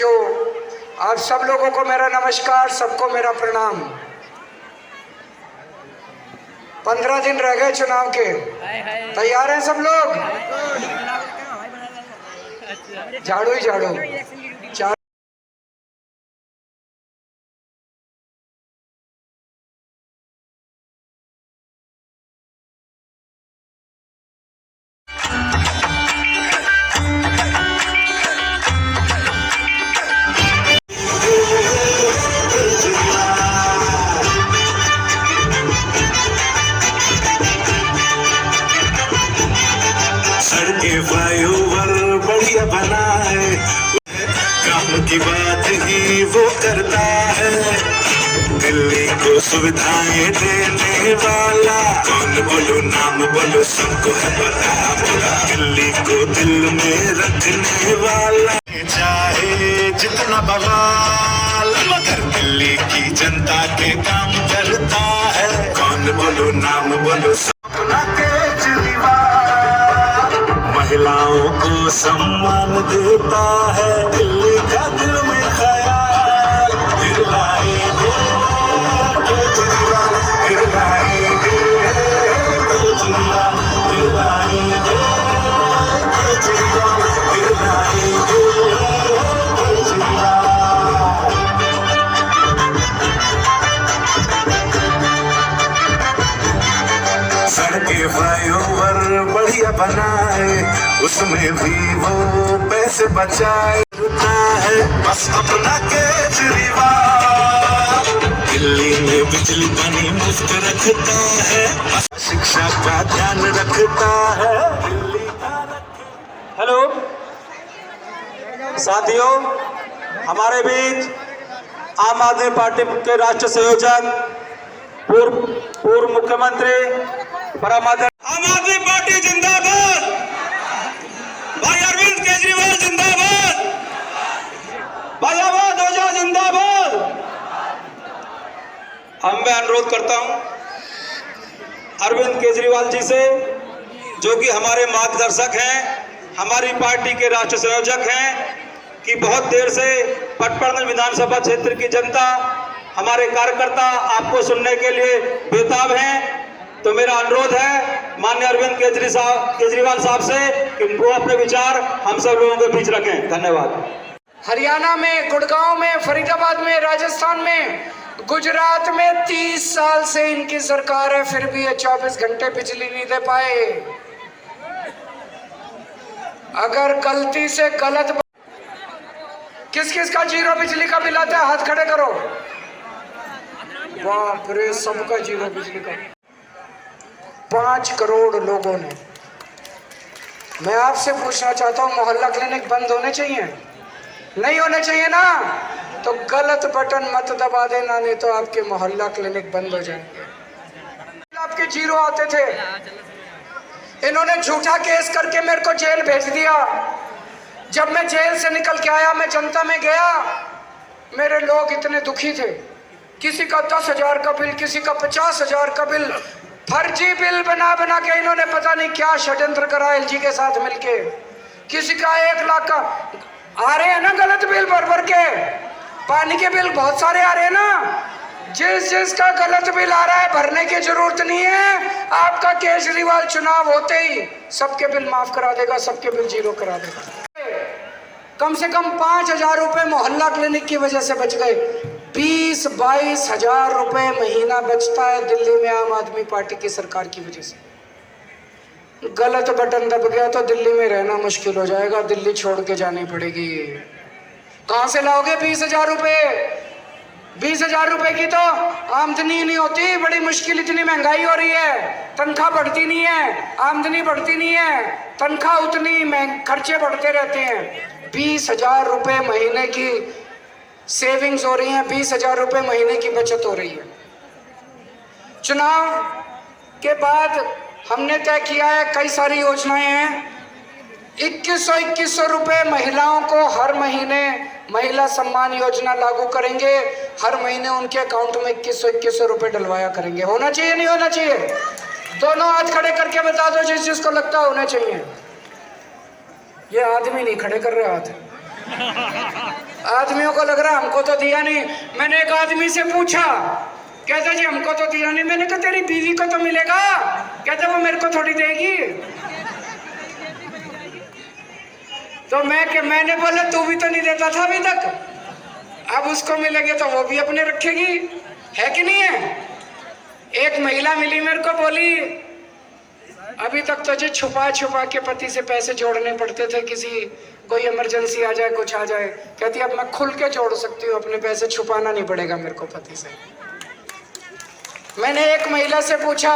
बच्चों, आप सब लोगों को मेरा नमस्कार, सबको मेरा प्रणाम। 15 दिन रह गए चुनाव के, तैयार हैं सब लोग? झाड़ू ही झाड़ू। सड़कें फ्लाईओवर बढ़िया बना है, काम की बात ही वो करता है। दिल्ली को सुविधाएं देने वाला, कौन बोलो नाम बोलो सबको है पता। बोला दिल्ली को दिल में रखने वाला, चाहे जितना बवाल मगर दिल्ली की जनता के काम करता है। कौन बोलो नाम बोलो सपना केजरीवाल, महिलाओं को सम्मान देता है। दिल्ली का दिल में ख्याल, दिल लाएंगे केजरीवाल, दिल लाएंगे केजरीवाल, दिल लाएंगे केजरीवाल, दिल लाएंगे केजरीवाल। सड़कें फ्लाईओवर बढ़िया बनाए, उसमें भी वो पैसे बचाए है। बस अपना केजरीवाल दिल्ली में बिजली पानी मुफ्त रखता है, बस शिक्षा का ध्यान रखता है। दिल्ली का हेलो साथियों, हमारे बीच आम आदमी पार्टी के राष्ट्रीय संयोजक पूर्व मुख्यमंत्री आम आदमी पार्टी जिंदाबाद, भाई अरविंद केजरीवाल जिंदाबाद, बाजाबाद ओझा जिंदाबाद। मैं अनुरोध करता हूं अरविंद केजरीवाल जी से, जो कि हमारे मार्गदर्शक हैं, हमारी पार्टी के राष्ट्रीय संयोजक हैं, कि बहुत देर से पटपर्न विधानसभा क्षेत्र की जनता, हमारे कार्यकर्ता आपको सुनने के लिए बेताब हैं। तो मेरा अनुरोध है माननीय अरविंद केजरीवाल साहब से कि वो अपने विचार हम सब लोगों के बीच रखें। धन्यवाद। हरियाणा में, गुड़गांव में, फरीदाबाद में, राजस्थान में, गुजरात में 30 साल से इनकी सरकार है, फिर भी ये 24 घंटे बिजली नहीं दे पाए। अगर गलती से गलत, किस किस का जीरो बिजली का बिल आता है, हाथ खड़े करो। बाप रे, सबका जीरो बिजली का। 5 करोड़ लोगों ने। मैं आपसे पूछना चाहता हूं, मोहल्ला क्लिनिक बंद होने चाहिए? नहीं होने चाहिए ना? तो गलत बटन मत दबा देना, नहीं तो आपके मोहल्ला क्लिनिक बंद हो जाएंगे। आपके जीरो आते थे, इन्होंने झूठा केस करके मेरे को जेल भेज दिया। जब मैं जेल से निकल के आया, मैं जनता में गया, मेरे लोग इतने दुखी थे। किसी का 10,000 का बिल, किसी का 50,000 का बिल, फर्जी बिल बना बना के इन्होंने पता नहीं क्या षड्यंत्र करा एलजी के साथ मिलके। किसी का 1 लाख का आ रहे हैं ना गलत बिल, भर भर के। पानी के बिल बहुत सारे आ रहे हैं ना। जिसका गलत बिल आ रहा है, भरने की जरूरत नहीं है। आपका केजरीवाल चुनाव होते ही सबके बिल माफ करा देगा, सबके बिल जीरो करा देगा। कम से कम 5,000 रुपए मोहल्ला क्लिनिक की वजह से बच गए। 20-22 हजार रुपए महीना बचता है दिल्ली में आम आदमी पार्टी की सरकार की वजह से। गलत बटन दब गया तो दिल्ली में रहना मुश्किल हो जाएगा, दिल्ली छोड़ के जानी पड़ेगी। कहां से लाओगे 20,000 रुपए? 20,000 रुपए की तो आमदनी नहीं होती, बड़ी मुश्किल। इतनी महंगाई हो रही है, तनख्वाह बढ़ती नहीं है, आमदनी बढ़ती नहीं है, तनख्वाह उतनी, खर्चे बढ़ते रहते हैं। 20,000 रुपए महीने की सेविंग्स हो रही हैं, 20,000 रुपए महीने की बचत हो रही है। चुनाव के बाद हमने तय किया है, कई सारी योजनाएं हैं। 2100 रुपए महिलाओं को हर महीने महिला सम्मान योजना लागू करेंगे। हर महीने उनके अकाउंट में 2100 रुपए डलवाया करेंगे। होना चाहिए नहीं होना चाहिए? दोनों हाथ खड़े करके बता दो जिस जिसको लगता है होना चाहिए। ये आदमी नहीं खड़े कर रहे हाथ। आदमियों को लग रहा हमको तो दिया नहीं। मैंने एक आदमी से पूछा, कहता जी हमको तो दिया नहीं। मैंने कहा तेरी बीवी को तो मिलेगा। कहता वो मेरे को थोड़ी देगी। तो मैंने बोला तू भी तो नहीं देता था अभी तक, अब उसको मिलेंगे तो वो भी अपने रखेगी, है कि नहीं है। एक महिला मिली मेरे को, बोली अभी तक तो जी छुपा छुपा के पति से पैसे जोड़ने पड़ते थे, किसी कोई इमरजेंसी आ जाए, कुछ आ जाए। कहती अब मैं खुल के जोड़ सकती हूँ, अपने पैसे छुपाना नहीं पड़ेगा मेरे को पति से। मैंने एक महिला से पूछा,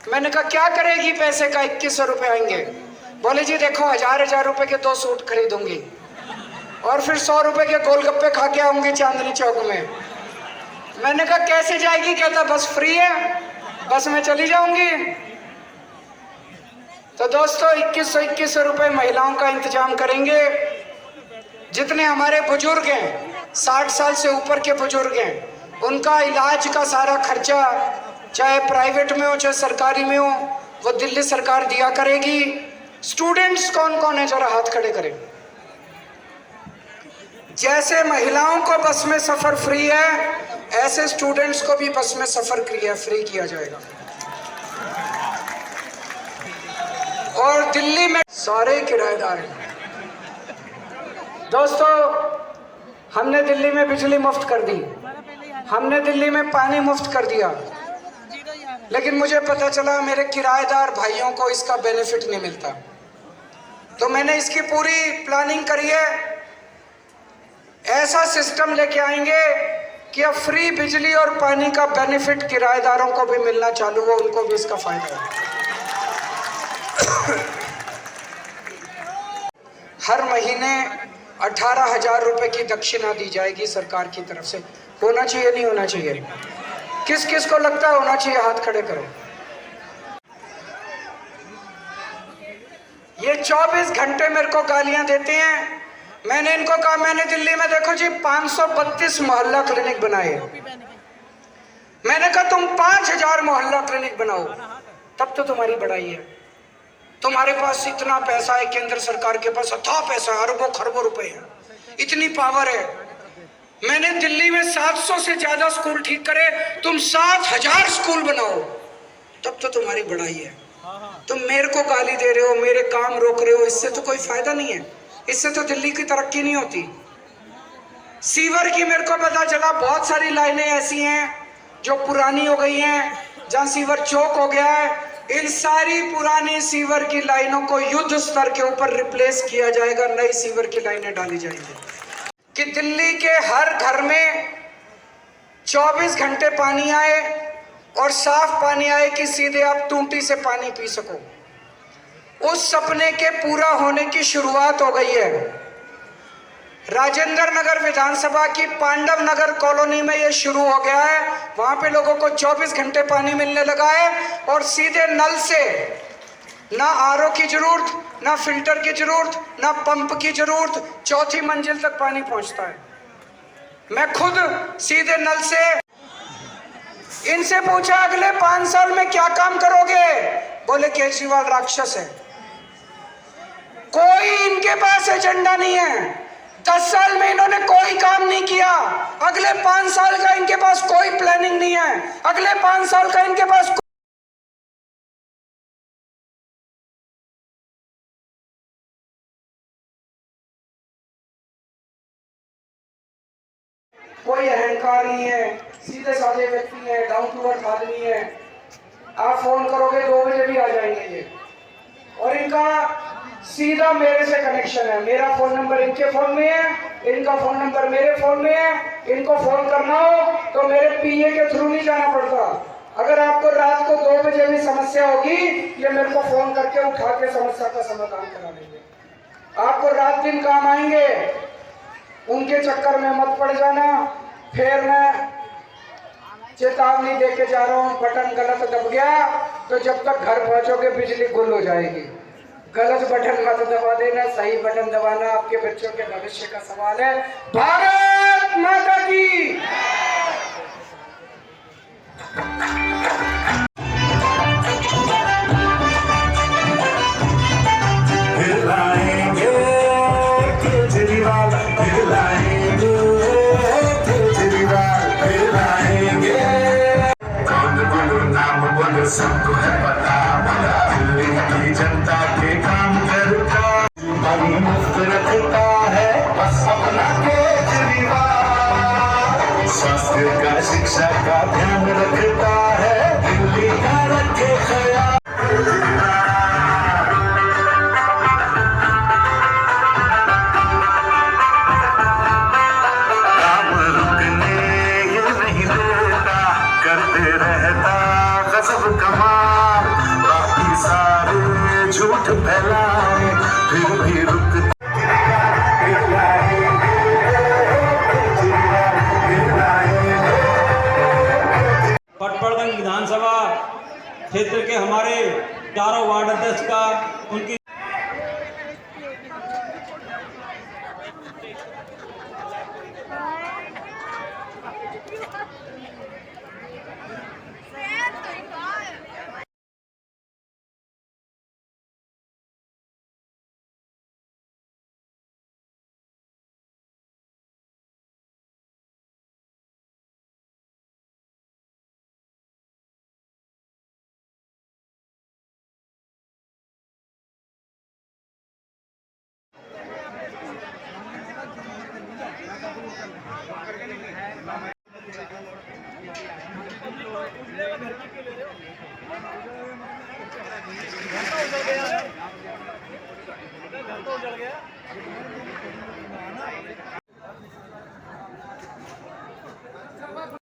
मैंने कहा क्या करेगी पैसे का, 2100 रुपये आएंगे। बोले जी देखो 1000 रुपए के 2 सूट खरीदूंगी और फिर 100 रुपए के गोलगप्पे खा के आऊंगी चांदनी चौक में। मैंने कहा कैसे जाएगी। कहता बस फ्री है, बस में चली जाऊंगी। तो दोस्तों 2100 रुपए महिलाओं का इंतजाम करेंगे। जितने हमारे बुजुर्ग हैं, 60 साल से ऊपर के बुजुर्ग हैं, उनका इलाज का सारा खर्चा चाहे प्राइवेट में हो चाहे सरकारी में हो, वो दिल्ली सरकार दिया करेगी। स्टूडेंट्स कौन कौन है, जरा हाथ खड़े करें। जैसे महिलाओं को बस में सफर फ्री है, ऐसे स्टूडेंट्स को भी बस में सफर फ्री किया जाएगा। और दिल्ली में सारे किराएदार हैं। दोस्तों हमने दिल्ली में बिजली मुफ्त कर दी, हमने दिल्ली में पानी मुफ्त कर दिया, लेकिन मुझे पता चला मेरे किराएदार भाइयों को इसका बेनिफिट नहीं मिलता। तो मैंने इसकी पूरी प्लानिंग करी है। ऐसा सिस्टम लेके आएंगे कि अब फ्री बिजली और पानी का बेनिफिट किराएदारों को भी मिलना चालू हो, उनको भी इसका फायदा हो। हर महीने 18,000 रुपए की दक्षिणा दी जाएगी सरकार की तरफ से। होना चाहिए नहीं होना चाहिए? किस किस को लगता है होना चाहिए, हाथ खड़े करो। ये 24 घंटे मेरे को गालियां देते हैं। मैंने इनको कहा, मैंने दिल्ली में देखो जी 532 मोहल्ला क्लिनिक बनाए। मैंने कहा तुम 5000 मोहल्ला क्लिनिक बनाओ, तब तो तुम्हारी बड़ाई है। तुम्हारे पास इतना पैसा है, केंद्र सरकार के पास अथाह पैसा है, अरबों खरबों रुपए है, इतनी पावर है। मैंने दिल्ली में 700 से ज्यादा स्कूल ठीक करे, तुम 7000 स्कूल बनाओ, तब तो तुम्हारी बड़ाई है। तुम मेरे को गाली दे रहे हो, मेरे काम रोक रहे हो, इससे तो कोई फायदा नहीं है, इससे तो दिल्ली की तरक्की नहीं होती। सीवर की मेरे को पता चला बहुत सारी लाइनें ऐसी हैं जो पुरानी हो गई हैं, जहां सीवर चौक हो गया है। इन सारी पुरानी सीवर की लाइनों को युद्ध स्तर के ऊपर रिप्लेस किया जाएगा, नई सीवर की लाइनें डाली जाएंगी कि दिल्ली के हर घर में 24 घंटे पानी आए और साफ पानी आए कि सीधे आप टूटी से पानी पी सको। उस सपने के पूरा होने की शुरुआत हो गई है। राजेंद्र नगर विधानसभा की पांडव नगर कॉलोनी में ये शुरू हो गया है। वहां पे लोगों को 24 घंटे पानी मिलने लगा है और सीधे नल से, ना आरओ की जरूरत, ना फिल्टर की जरूरत, ना पंप की जरूरत, 4थी मंजिल तक पानी पहुंचता है। मैं खुद सीधे नल से। इनसे पूछा अगले 5 साल में क्या काम करोगे, बोले केजरीवाल राक्षस है। कोई इनके पास एजेंडा नहीं है। 10 साल में इन्होंने कोई काम नहीं किया, अगले 5 साल का इनके पास कोई प्लानिंग नहीं है, अगले 5 साल का इनके पास कोई अहंकार नहीं है, सीधे साधे व्यक्ति है, डाउन टू अर्थ आदमी है। आप फोन करोगे 2 बजे भी आ जाएंगे ये। और इनका सीधा मेरे से कनेक्शन है, मेरा फोन नंबर इनके फोन में है, इनका फोन नंबर मेरे फोन में है। इनको फोन करना हो तो मेरे पीए के थ्रू नहीं जाना पड़ता। अगर आपको रात को 2 बजे भी समस्या होगी, ये मेरे को फोन करके उठा के समस्या का समाधान करा देंगे। आपको रात दिन काम आएंगे, उनके चक्कर में मत पड़ जाना। फिर मैं चेतावनी दे के जा रहा हूँ, बटन गलत दब गया तो जब तक घर पहुंचोगे बिजली गुल हो जाएगी। गलत बटन मत दबा देना, सही बटन दबाना। आपके बच्चों के भविष्य का सवाल है। भारत माता की। हिलाएंगे केजरीवाल, हिलाएंगे सबको है पता दिल्ली की जनता के काम करता पानी मुफ्त रखता है बस अपना केजरीवाल स्वास्थ्य का शिक्षा का ध्यान रखता है दिल्ली का रखे ख्याल काम रुकने ये नहीं देता करते रहता गजब कमाल बाकी सारे झूठ फैलाए फिर भी रुकता पटपर्दन विधानसभा क्षेत्र के हमारे चारों वार्ड अध्यक्ष का उनकी